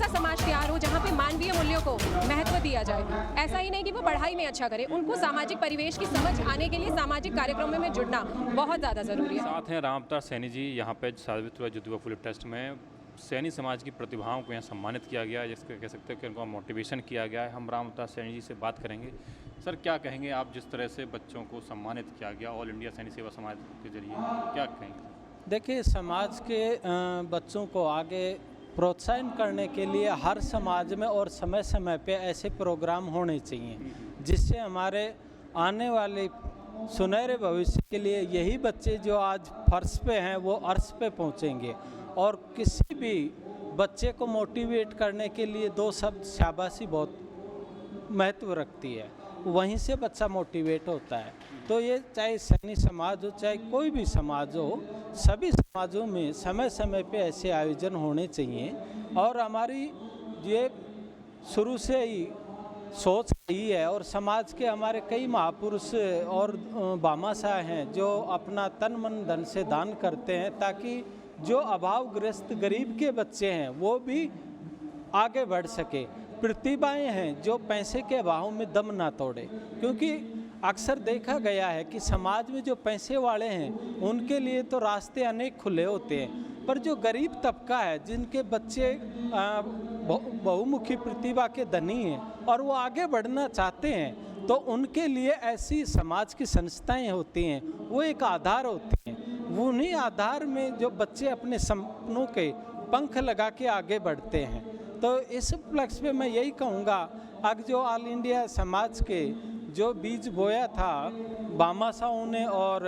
ऐसा समाज तैयार हो जहाँ पे मानवीय मूल्यों को महत्व दिया जाए। ऐसा ही नहीं कि वो पढ़ाई में अच्छा करे, उनको सामाजिक परिवेश की समझ आने के लिए सामाजिक कार्यक्रमों में जुड़ना बहुत ज़्यादा ज़रूरी है। साथ हैं राम अवतार सैनी जी, यहाँ पे सावित्रीबाई ज्योतिबा फुले ट्रस्ट में सैनी समाज की प्रतिभाओं को यहाँ सम्मानित किया गया है, जिसको कह सकते हैं कि उनको मोटिवेशन किया गया है। हम राम अवतार सैनी जी से बात करेंगे। सर, क्या कहेंगे आप, जिस तरह से बच्चों को सम्मानित किया गया ऑल इंडिया सैनिक सेवा समाज के जरिए, क्या कहेंगे? देखिए, समाज के बच्चों को आगे प्रोत्साहन करने के लिए हर समाज में और समय समय पे ऐसे प्रोग्राम होने चाहिए जिससे हमारे आने वाले सुनहरे भविष्य के लिए यही बच्चे जो आज फर्श पे हैं वो अर्श पे पहुंचेंगे। और किसी भी बच्चे को मोटिवेट करने के लिए दो शब्द शाबाशी बहुत महत्व रखती है, वहीं से बच्चा मोटिवेट होता है। तो ये चाहे सैनिक समाज हो चाहे कोई भी समाज हो, सभी समाजों में समय समय पे ऐसे आयोजन होने चाहिए। और हमारी ये शुरू से ही सोच रही है और समाज के हमारे कई महापुरुष और भामाशाह हैं जो अपना तन मन धन से दान करते हैं ताकि जो अभावग्रस्त गरीब के बच्चे हैं वो भी आगे बढ़ सके। प्रतिभाएं हैं जो पैसे के अभाव में दम ना तोड़े, क्योंकि अक्सर देखा गया है कि समाज में जो पैसे वाले हैं उनके लिए तो रास्ते अनेक खुले होते हैं, पर जो गरीब तबका है जिनके बच्चे बहुमुखी प्रतिभा के धनी हैं और वो आगे बढ़ना चाहते हैं, तो उनके लिए ऐसी समाज की संस्थाएं होती हैं, वो एक आधार होती हैं। वो उन्हीं आधार में जो बच्चे अपने सपनों के पंख लगा के आगे बढ़ते हैं। तो इस उपलक्ष्य में मैं यही कहूँगा, अब जो ऑल इंडिया समाज के जो बीज बोया था भामाशाहों ने और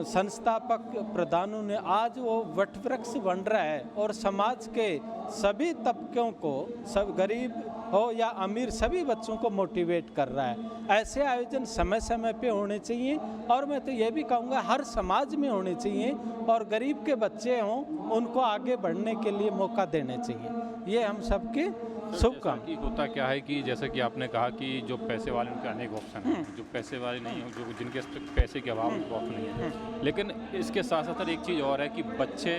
संस्थापक प्रधानों ने, आज वो वटवृक्ष बन रहा है और समाज के सभी तबकों को, सब गरीब हो या अमीर, सभी बच्चों को मोटिवेट कर रहा है। ऐसे आयोजन समय समय पे होने चाहिए और मैं तो ये भी कहूँगा हर समाज में होने चाहिए और गरीब के बच्चे हों उनको आगे बढ़ने के लिए मौका देने चाहिए। ये हम सबके शुभकामना। होता क्या है कि जैसे कि आपने कहा कि जो पैसे वाले उनके अनेक ऑप्शन हैं, जो पैसे वाले नहीं हो, जो जिनके पैसे के अभाव उनको ऑप्शन नहीं है। लेकिन इसके साथ साथ एक चीज़ और है कि बच्चे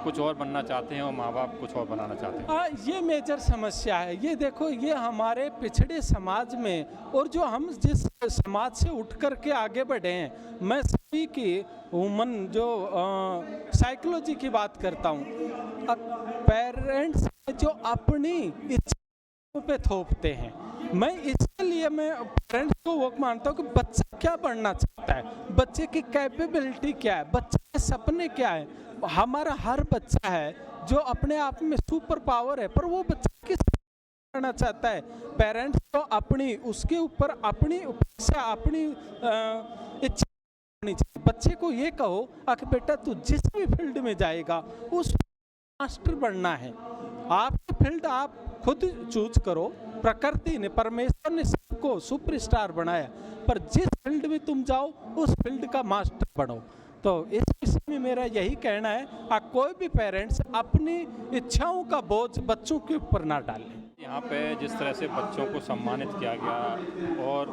कुछ और बनना चाहते हैं और माँ बाप कुछ और बनाना चाहते हैं। ये मेजर समस्या है। ये देखो, ये हमारे पिछड़े समाज में, और जो हम जिस समाज से उठ कर के आगे बढ़े हैं, मैं सभी की ह्यूमन जो साइकोलॉजी की बात करता हूँ, पेरेंट्स जो अपनी इच्छा पे थोपते हैं। मैं इसलिए मैं पेरेंट्स को वो मानता हूँ कि बच्चा क्या बनना चाहता है, बच्चे की कैपेबिलिटी क्या है, बच्चे के सपने क्या है। हमारा हर बच्चा है जो अपने आप में सुपर पावर है, पर वो बच्चा किस करना चाहता है। पेरेंट्स को अपनी उसके ऊपर अपनी इच्छा, अपनी इच्छा होनी चाहिए। बच्चे को ये कहो कि बेटा तू जिस भी फील्ड में जाएगा उस मास्टर बनना है। आपकी फील्ड आप खुद चूज करो। प्रकृति ने, परमेश्वर ने सबको सुपरस्टार बनाया, पर जिस फील्ड में तुम जाओ उस फील्ड का मास्टर बनो। तो इस विषय में मेरा यही कहना है, कोई भी पेरेंट्स अपनी इच्छाओं का बोझ बच्चों के ऊपर ना डालें। यहाँ पे जिस तरह से बच्चों को सम्मानित किया गया और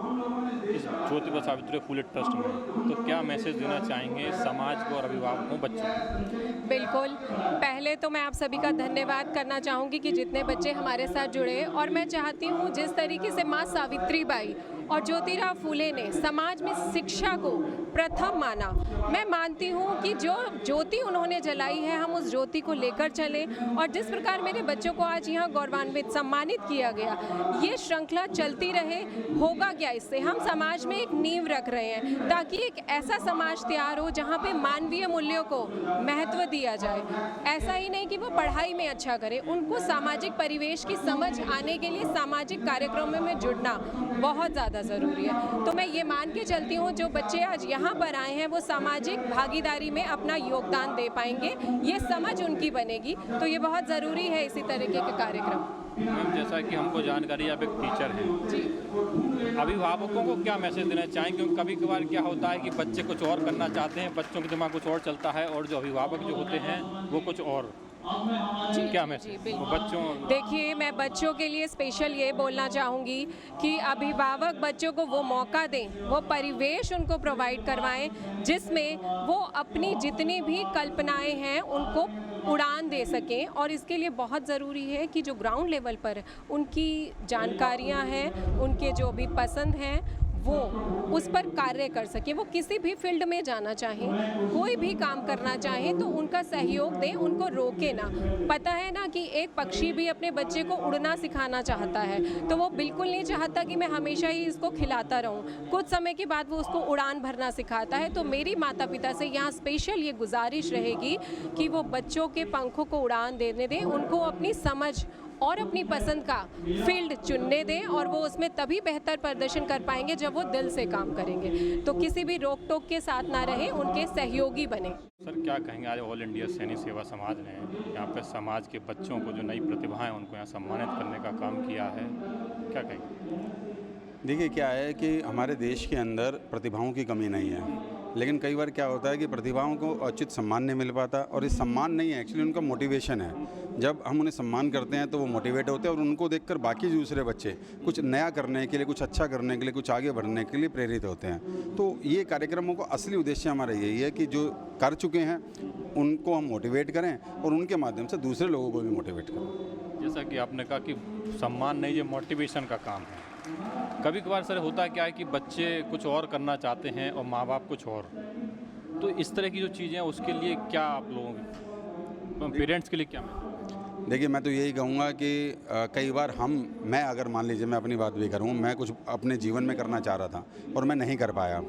इस ज्योतिबा सावित्री फुले ट्रस्ट में, तो क्या मैसेज देना चाहेंगे समाज को और अभिभावकों बच्चों को? बिल्कुल, पहले तो मैं आप सभी का धन्यवाद करना चाहूँगी कि जितने बच्चे हमारे साथ जुड़े, और मैं चाहती हूँ जिस तरीके से माँ सावित्रीबाई और ज्योतिराव फूले ने समाज में शिक्षा को प्रथम माना, मैं मानती हूँ कि जो ज्योति उन्होंने जलाई है हम उस ज्योति को लेकर चलें। और जिस प्रकार मेरे बच्चों को आज यहाँ गौरवान्वित सम्मानित किया गया, ये श्रृंखला चलती रहे। होगा क्या इससे, हम समाज में एक नींव रख रहे हैं ताकि एक ऐसा समाज तैयार हो जहाँ पे मानवीय मूल्यों को महत्व दिया जाए। ऐसा ही नहीं कि वो पढ़ाई में अच्छा करे, उनको सामाजिक परिवेश की समझ आने के लिए सामाजिक कार्यक्रमों में जुड़ना बहुत ज़्यादा ज़रूरी है। तो मैं ये मान के चलती हूँ जो बच्चे आज यहाँ पर आए हैं वो सामाजिक भागीदारी में अपना योगदान दे पाएंगे, ये समझ उनकी बनेगी। तो ये बहुत ज़रूरी है इसी तरीके के कार्यक्रम। मैम, जैसा कि हमको जानकारी, आप एक टीचर हैं जी, अभिभावकों को क्या मैसेज देना चाहेंगे? क्योंकि कभी कभार क्या होता है कि बच्चे कुछ और करना चाहते हैं, बच्चों के दिमाग कुछ और चलता है और जो अभिभावक जो होते हैं वो कुछ और। जी, क्या मैसेज बच्चों? देखिए, मैं बच्चों के लिए स्पेशल ये बोलना चाहूँगी कि अभिभावक बच्चों को वो मौका दें, वो परिवेश उनको प्रोवाइड करवाएं जिसमें वो अपनी जितनी भी कल्पनाएं हैं उनको उड़ान दे सकें। और इसके लिए बहुत ज़रूरी है कि जो ग्राउंड लेवल पर उनकी जानकारियां हैं, उनके जो भी पसंद हैं, वो उस पर कार्य कर सके। वो किसी भी फील्ड में जाना चाहें, कोई भी काम करना चाहें, तो उनका सहयोग दें, उनको रोके ना। पता है ना कि एक पक्षी भी अपने बच्चे को उड़ना सिखाना चाहता है, तो वो बिल्कुल नहीं चाहता कि मैं हमेशा ही इसको खिलाता रहूं। कुछ समय के बाद वो उसको उड़ान भरना सिखाता है। तो मेरी माता पिता से यहाँ स्पेशल ये गुजारिश रहेगी कि वो बच्चों के पंखों को उड़ान देने दें, उनको अपनी समझ और अपनी पसंद का फील्ड चुनने दें, और वो उसमें तभी बेहतर प्रदर्शन कर पाएंगे जब वो दिल से काम करेंगे। तो किसी भी रोक टोक के साथ ना रहें, उनके सहयोगी बने। सर क्या कहेंगे, आज ऑल इंडिया सैनिक सेवा समाज ने यहाँ पे समाज के बच्चों को जो नई प्रतिभाएं उनको यहाँ सम्मानित करने का काम किया है, क्या कहेंगे? देखिए क्या है कि हमारे देश के अंदर प्रतिभाओं की कमी नहीं है, लेकिन कई बार क्या होता है कि प्रतिभाओं को उचित सम्मान नहीं मिल पाता। और ये सम्मान नहीं है, एक्चुअली उनका मोटिवेशन है। जब हम उन्हें सम्मान करते हैं तो वो मोटिवेट होते हैं और उनको देखकर बाकी दूसरे बच्चे कुछ नया करने के लिए, कुछ अच्छा करने के लिए, कुछ आगे बढ़ने के लिए प्रेरित होते हैं। तो ये कार्यक्रमों का असली उद्देश्य हमारा यही है कि जो कर चुके हैं उनको हम मोटिवेट करें और उनके माध्यम से दूसरे लोगों को भी मोटिवेट करें। जैसा कि आपने कहा कि सम्मान नहीं, ये मोटिवेशन का काम है। कभी कभार सर होता क्या है कि बच्चे कुछ और करना चाहते हैं और माँ बाप कुछ और, तो इस तरह की जो चीज़ें हैं उसके लिए क्या आप लोगों पेरेंट्स के लिए क्या? देखिए मैं तो यही कहूँगा कि कई बार मैं अगर मान लीजिए मैं अपनी बात भी करूँ, मैं कुछ अपने जीवन में करना चाह रहा था और मैं नहीं कर पाया,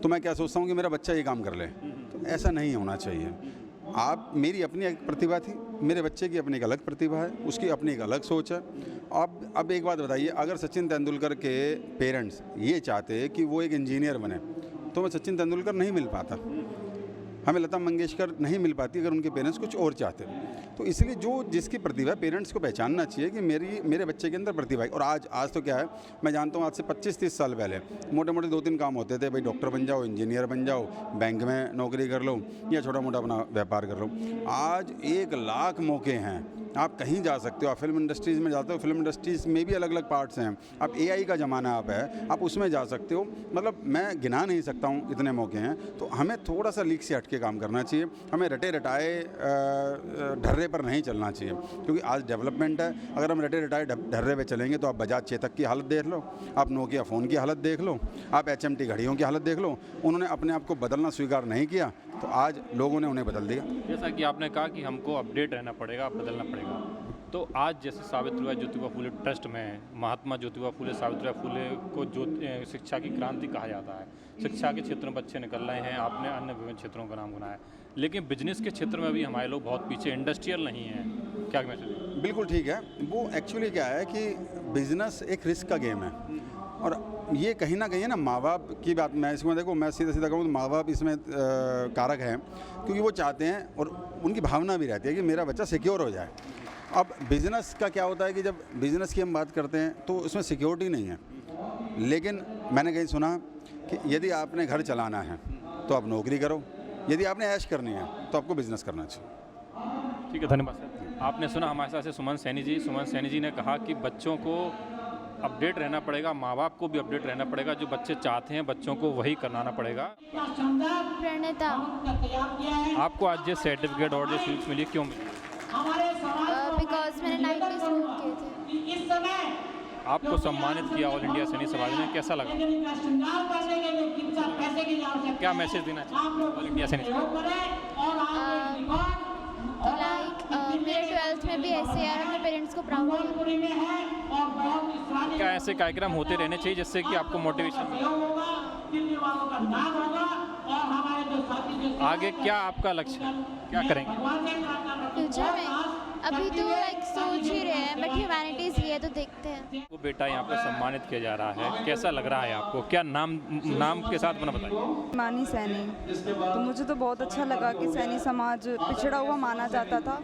तो मैं क्या सोचता हूँ कि मेरा बच्चा ये काम कर ले। तो ऐसा नहीं होना चाहिए। मेरी अपनी एक प्रतिभा थी, मेरे बच्चे की अपनी एक अलग प्रतिभा है, उसकी अपनी एक अलग सोच है। अब एक बात बताइए, अगर सचिन तेंदुलकर के पेरेंट्स ये चाहते कि वो एक इंजीनियर बने, तो मैं सचिन तेंदुलकर नहीं मिल पाता, हमें लता मंगेशकर नहीं मिल पाती अगर उनके पेरेंट्स कुछ और चाहते। तो इसलिए जिसकी प्रतिभा, पेरेंट्स को पहचानना चाहिए कि मेरे बच्चे के अंदर प्रतिभा है। और आज तो क्या है, मैं जानता हूँ आज से 25-30 साल पहले मोटे मोटे 2-3 काम होते थे, भाई डॉक्टर बन जाओ, इंजीनियर बन जाओ, बैंक में नौकरी कर लो या छोटा मोटा अपना व्यापार कर लो। आज 1 लाख मौके हैं, आप कहीं जा सकते हो। आप फिल्म इंडस्ट्रीज़ में जाते हो, फिल्म इंडस्ट्रीज़ में भी अलग अलग पार्ट्स हैं। आप AI का ज़माना आप उसमें जा सकते हो। मतलब मैं गिना नहीं सकता हूँ, इतने मौके हैं। तो हमें थोड़ा सा लीक से हट के काम करना चाहिए, हमें रटे रटाए ढर्रे पर नहीं चलना चाहिए, क्योंकि आज डेवलपमेंट है। अगर हम रटे रटाए ढर्रे पे चलेंगे तो आप बजाज चेतक की हालत देख लो, आप नोकिया फ़ोन की हालत देख लो, आप HMT घड़ियों की हालत देख लो। उन्होंने अपने आप को बदलना स्वीकार नहीं किया, तो आज लोगों ने उन्हें बदल दिया। जैसा कि आपने कहा कि हमको अपडेट रहना पड़ेगा, बदलना पड़ेगा, तो आज जैसे सावित्रीबाई ज्योतिबा फुले ट्रस्ट में महात्मा ज्योतिबा फुले सावित्रीबाई फुले को शिक्षा की क्रांति कहा जाता है। शिक्षा के क्षेत्र में बच्चे निकल रहे हैं, आपने अन्य विभिन्न क्षेत्रों का नाम बनाया, लेकिन बिजनेस के क्षेत्र में अभी हमारे लोग बहुत पीछे, इंडस्ट्रियल नहीं है, क्या मैसेज? बिल्कुल ठीक है। वो एक्चुअली क्या है कि बिजनेस एक रिस्क का गेम है, और ये कहीं ना कहीं है ना, माँ बाप की बात मैं इसमें देखो, मैं सीधा कहूँ तो माँ बाप इसमें कारक हैं, क्योंकि वो चाहते हैं और उनकी भावना भी रहती है कि मेरा बच्चा सिक्योर हो जाए। अब बिज़नेस का क्या होता है कि जब बिज़नेस की हम बात करते हैं तो उसमें सिक्योरिटी नहीं है, लेकिन मैंने कहीं सुना कि यदि आपने घर चलाना है तो आप नौकरी करो, यदि आपने ऐश करनी है तो आपको बिज़नेस करना चाहिए। ठीक है, धन्यवाद सर। आपने सुना हमारे साथ से सुमन सैनी जी। सुमन सैनी जी ने कहा कि बच्चों को अपडेट रहना पड़ेगा, माँ बाप को भी अपडेट रहना पड़ेगा, जो बच्चे चाहते हैं बच्चों को वही कराना पड़ेगा। प्रणीता, आपको आज जो सर्टिफिकेट और जो स्वीट्स मिली, क्यों मिली? बिकॉज मैंने 90 स्कोर किए थे। आपको सम्मानित किया ऑल इंडिया सैनिक समाज ने, कैसा लगा? क्या मैसेज देना चाहिए ऑल इंडिया सैनिक? मेरे 12th में भी ऐसे यार अपने पेरेंट्स को प्राउड किया। क्या ऐसे कार्यक्रम होते रहने चाहिए जिससे कि आपको मोटिवेशन मिले? आगे क्या आपका लक्ष्य है, क्या करेंगे फ्यूचर में? अभी तो सोच ही रहे हैं, बट ह्यूमैनिटीज़ लिए तो देखते हैं। वो बेटा यहाँ पर सम्मानित किया जा रहा है, कैसा लग रहा है आपको? क्या नाम के साथ अपना बताइए। मानी सैनी। तो मुझे तो बहुत अच्छा लगा कि सैनी समाज पिछड़ा हुआ माना जाता था,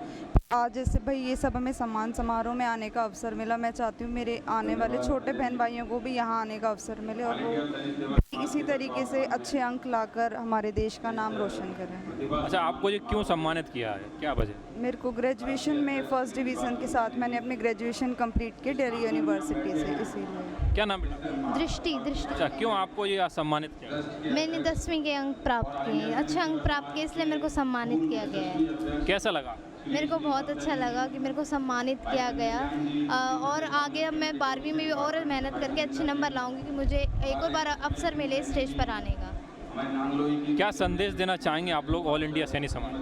आज जैसे भाई ये सब हमें सम्मान समारोह में आने का अवसर मिला। मैं चाहती हूँ मेरे आने वाले छोटे बहन भाइयों को भी यहाँ आने का अवसर मिले और वो इसी तरीके से अच्छे अंक लाकर हमारे देश का नाम रोशन करें। अच्छा, आपको ये क्यों सम्मानित किया है, क्या वजह? मेरे को ग्रेजुएशन में फर्स्ट डिवीज़न के साथ मैंने अपनी ग्रेजुएशन कंप्लीट की दिल्ली यूनिवर्सिटी से, इसीलिए। क्या नाम बेटा? दृष्टि। अच्छा, क्यों आपको ये सम्मानित किया? मैंने 10वीं के अंक प्राप्त किए, अच्छे अंक प्राप्त किए, इसलिए मेरे को सम्मानित किया गया है। कैसा लगा? मेरे को बहुत अच्छा लगा कि मेरे को सम्मानित किया गया और आगे अब मैं 12वीं में भी और मेहनत करके अच्छे नंबर लाऊंगी कि मुझे एक और बार अवसर मिले स्टेज पर आने का। क्या संदेश देना चाहेंगे आप लोग ऑल इंडिया सैनिक समाज?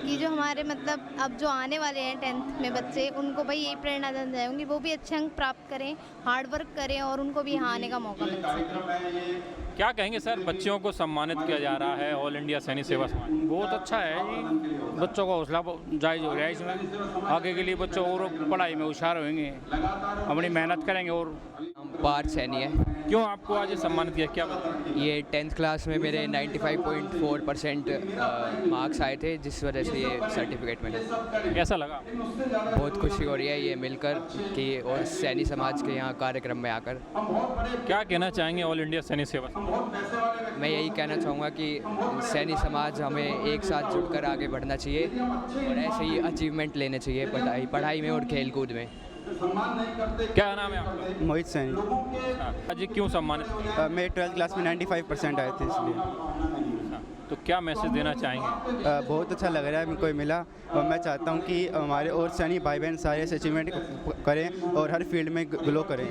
कि जो हमारे मतलब अब जो आने वाले हैं 10th में बच्चे, उनको भाई यही प्रेरणा देना चाहूँगी वो भी अच्छे अंक प्राप्त करें, हार्ड वर्क करें और उनको भी यहाँ आने का मौका मिल सके। क्या कहेंगे सर, बच्चों को सम्मानित किया जा रहा है ऑल इंडिया सैनिक सेवा समाज? बहुत अच्छा है जी, बच्चों का हौसला जायज़ हो रहा है इसमें। आगे के लिए बच्चों और पढ़ाई में होशियार होंगे, अपनी मेहनत करेंगे। और पार्थ सैनी है। क्यों आपको आज ये सम्मानित किया, क्या बताएं? ये 10th क्लास में मेरे 95.4% मार्क्स आए थे, जिस वजह से ये सर्टिफिकेट मिला। कैसा लगा? बहुत खुशी हो रही है ये मिलकर कि और सैनी समाज के यहाँ कार्यक्रम में आकर। क्या कहना चाहेंगे ऑल इंडिया सैनिक सेवा समाज? मैं यही कहना चाहूँगा कि सैनी समाज हमें एक साथ जुड़कर आगे बढ़ना चाहिए और ऐसे ही अचीवमेंट लेने चाहिए पढ़ाई में और खेल कूद में। क्या नाम है आपका? मोहित सैनी। आज क्यों सम्मानित? मेरे 12th क्लास में 95% आए थे, इसलिए। तो क्या मैसेज देना चाहेंगे? बहुत अच्छा लग रहा है मेरे को ये मिला और मैं चाहता हूँ कि हमारे और सैनी भाई बहन सारे ऐसे अचीवमेंट करें और हर फील्ड में ग्लो करें।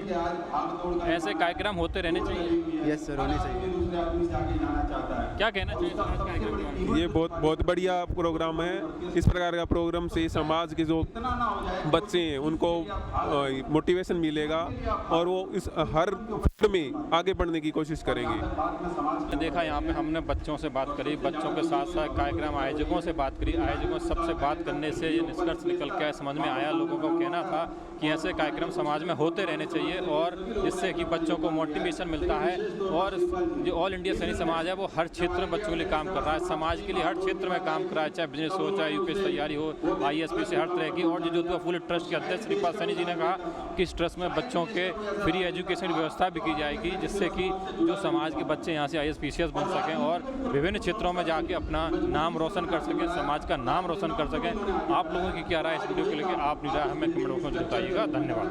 ऐसे कार्यक्रम होते रहने चाहिए। यस सर, होने चाहिए। क्या कहना चाहिए समाज कार्यक्रम के बारे में? ये बहुत बढ़िया प्रोग्राम है। इस प्रकार का प्रोग्राम से समाज के जो बच्चे हैं उनको मोटिवेशन मिलेगा और वो इस हर फील्ड में आगे बढ़ने की कोशिश करेंगे। देखा यहाँ पे हमने बच्चों से बात करी, बच्चों के साथ साथ कार्यक्रम आयोजकों से बात करी। आयोजकों सबसे बात करने से ये निष्कर्ष निकल के समझ में आया, लोगों का कहना था कि ऐसे कार्यक्रम समाज में होते रहने चाहिए और जिससे कि बच्चों को मोटिवेशन मिलता है। और जो ऑल इंडिया सैनिक समाज है वो हर क्षेत्र में बच्चों के लिए काम कर रहा है, समाज के लिए हर क्षेत्र में काम कर रहा है, चाहे बिजनेस हो, चाहे यूपीएससी तैयारी हो, IAS से हर तरह की। और जो ज्योतिबा फूले ट्रस्ट के अध्यक्ष श्रीपाद सैनी जी ने कहा कि इस ट्रस्ट में बच्चों के फ्री एजुकेशन की व्यवस्था भी की जाएगी, जिससे कि जो समाज के बच्चे यहाँ से IAS PCS बन सकें और विभिन्न क्षेत्रों में जाके अपना नाम रोशन कर सकें, समाज का नाम रोशन कर सकें। आप लोगों की क्या राय इस वीडियो को लेकर? आप राय हमें कमेंट बॉक्स में बताइएगा। धन्यवाद।